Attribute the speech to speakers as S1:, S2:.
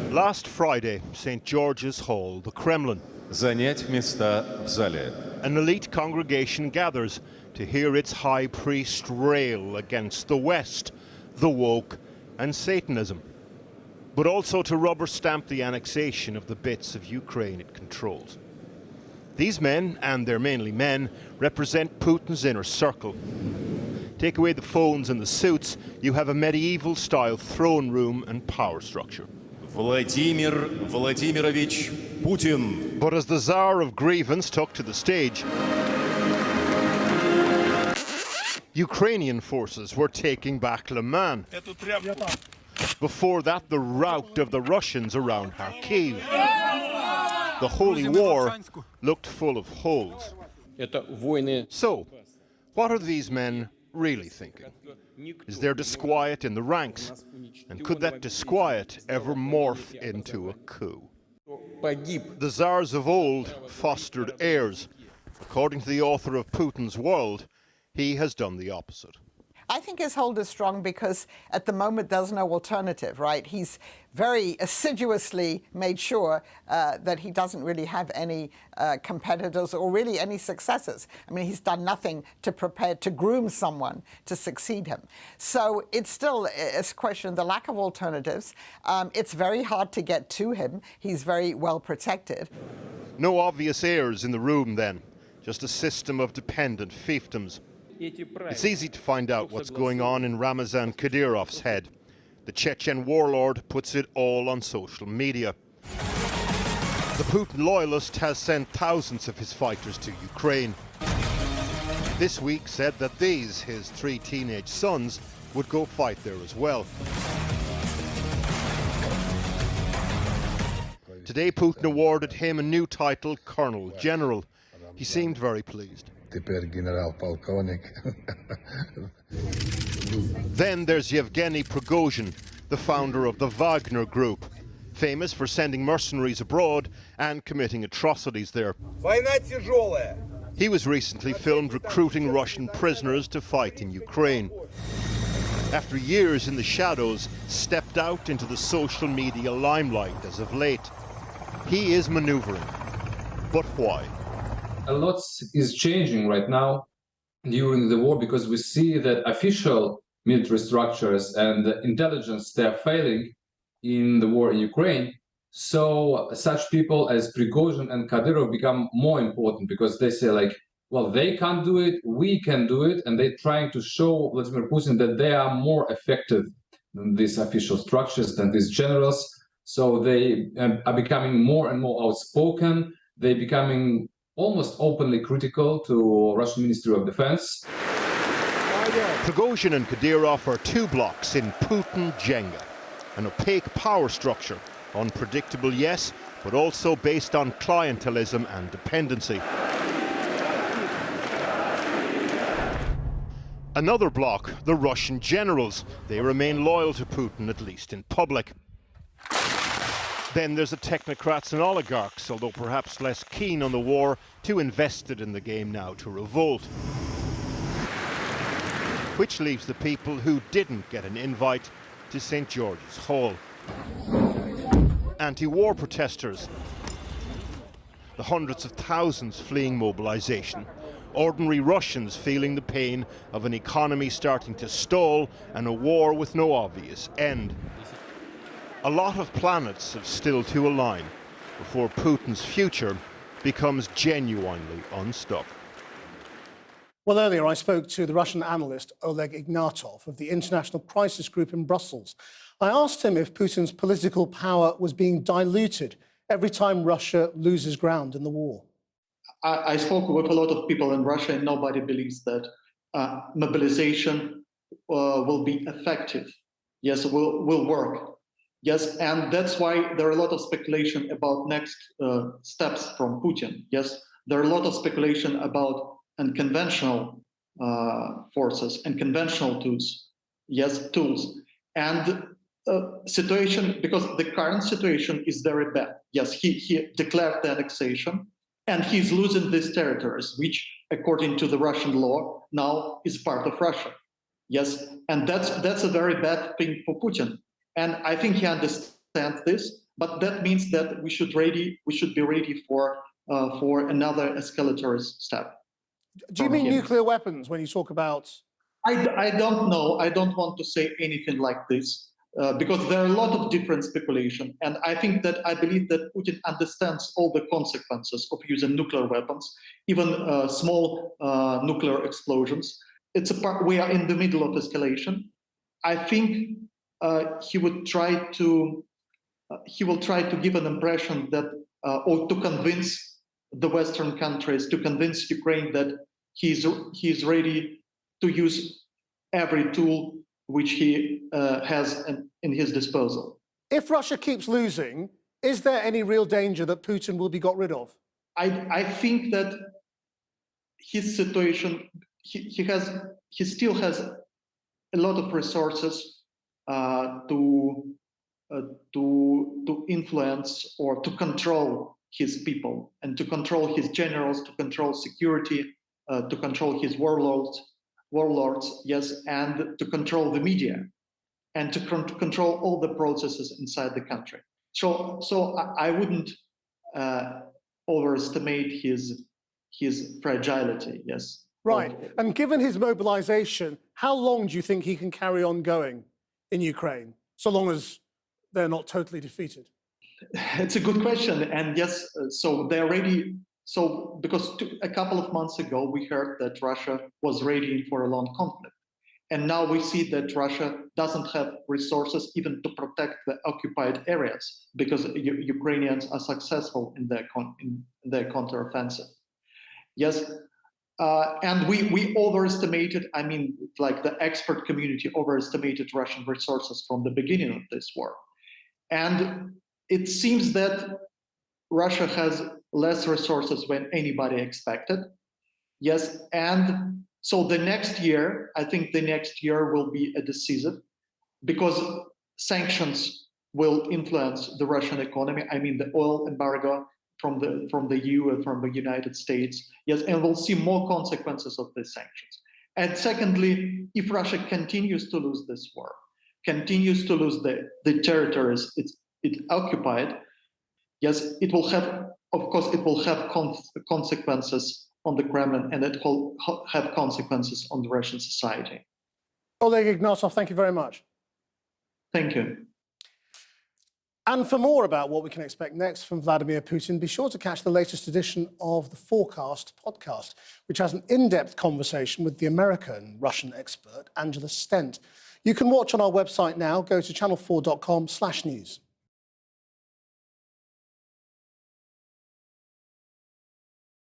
S1: Last Friday, St. George's Hall, the Kremlin.
S2: Занять места в зале.
S1: An elite congregation gathers to hear its high priest rail against the West, the woke and Satanism, but also to rubber stamp the annexation of the bits of Ukraine it controls. These men, and they're mainly men, represent Putin's inner circle. Take away the phones and the suits, you have a medieval-style throne room and power structure.
S2: Vladimir Vladimirovich Putin.
S1: But as the Tsar of Grievance took to the stage, Ukrainian forces were taking back Le Mans. Before that, the rout of the Russians around Kharkiv. The Holy War looked full of holes. So, what are these men really thinking? Is there disquiet in the ranks? And could that disquiet ever morph into a coup? The Tsars of old fostered heirs. According to the author of Putin's World, he has done the opposite.
S3: I think his hold is strong because at the moment there's no alternative, right? He's very assiduously made sure that he doesn't really have any competitors or really any successors. I mean, he's done nothing to prepare to groom someone to succeed him. So it's still a question of the lack of alternatives. It's very hard to get to him. He's very well protected.
S1: No obvious heirs in the room then, just a system of dependent fiefdoms. It's easy to find out what's going on in Ramzan Kadyrov's head. The Chechen warlord puts it all on social media. The Putin loyalist has sent thousands of his fighters to Ukraine. This week said that these, his 3 teenage sons, would go fight there as well. Today Putin awarded him a new title, Colonel General. He seemed very pleased. Then there's Yevgeny Prigozhin, the founder of the Wagner Group, famous for sending mercenaries abroad and committing atrocities there. He was recently filmed recruiting Russian prisoners to fight in Ukraine. After years in the shadows, stepped out into the social media limelight as of late. He is maneuvering. But why?
S4: A lot is changing right now during the war because we see that official military structures and intelligence, they're failing in the war in Ukraine. So such people as Prigozhin and Kadyrov become more important because they say like, well, they can't do it, we can do it. And they're trying to show Vladimir Putin that they are more effective than these official structures, than these generals. So they are becoming more and more outspoken. They're becoming almost openly critical to Russian Ministry of Defense.
S1: Prigozhin and Kadyrov are 2 blocks in Putin Jenga, an opaque power structure, unpredictable, yes, but also based on clientelism and dependency. Another block, the Russian generals. They remain loyal to Putin, at least in public. Then there's the technocrats and oligarchs, although perhaps less keen on the war, too invested in the game now to revolt. Which leaves the people who didn't get an invite to St. George's Hall. Anti-war protesters, the hundreds of thousands fleeing mobilization, ordinary Russians feeling the pain of an economy starting to stall and a war with no obvious end. A lot of planets have still to align before Putin's future becomes genuinely unstuck.
S5: Well, earlier I spoke to the Russian analyst Oleg Ignatov of the International Crisis Group in Brussels. I asked him if Putin's political power was being diluted every time Russia loses ground in the war.
S6: I spoke with a lot of people in Russia, and nobody believes that mobilization will be effective. Yes, will work. Yes, and that's why there are a lot of speculation about next steps from Putin. Yes, there are a lot of speculation about unconventional forces and conventional tools. Yes, tools. And situation, because the current situation is very bad. Yes, he declared the annexation, and he's losing these territories, which, according to the Russian law, now is part of Russia. Yes, and that's a very bad thing for Putin. And I think he understands this, but that means that we should be ready for another escalatory step.
S5: Do you mean nuclear weapons when you talk about?
S6: I don't know. I don't want to say anything like this because there are a lot of different speculation, and I believe that Putin understands all the consequences of using nuclear weapons, even small nuclear explosions. We are in the middle of escalation. I think he will try to give an impression that, or to convince the Western countries, to convince Ukraine that he's ready to use every tool which he has in his disposal.
S5: If Russia keeps losing, is there any real danger that Putin will be got rid of?
S6: I think that his situation, he still has a lot of resources to influence or to control his people and to control his generals, to control security, to control his warlords, yes, and to control the media and to control all the processes inside the country. So I wouldn't overestimate his fragility, yes.
S5: Right, and given his mobilization, how long do you think he can carry on going in Ukraine, so long as they're not totally defeated?
S6: It's a good question, and yes, so they're ready. So because a couple of months ago, we heard that Russia was ready for a long conflict. And now we see that Russia doesn't have resources even to protect the occupied areas because Ukrainians are successful in their counteroffensive. Yes, and we overestimated, I mean, like the expert community overestimated Russian resources from the beginning of this war. And it seems that Russia has less resources than anybody expected. Yes, and so the next year, I think the next year will be decisive because sanctions will influence the Russian economy. I mean, the oil embargo from the EU and from the United States. Yes, and we'll see more consequences of these sanctions. And secondly, if Russia continues to lose this war, continues to lose the territories it occupied, yes, it will have, of course, it will have consequences on the Kremlin, and it will have consequences on the Russian society.
S5: Oleg Ignatov, thank you very much.
S6: Thank you.
S5: And for more about what we can expect next from Vladimir Putin, be sure to catch the latest edition of the Forecast podcast, which has an in-depth conversation with the American-Russian expert, Angela Stent. You can watch on our website now. Go to channel4.com/news.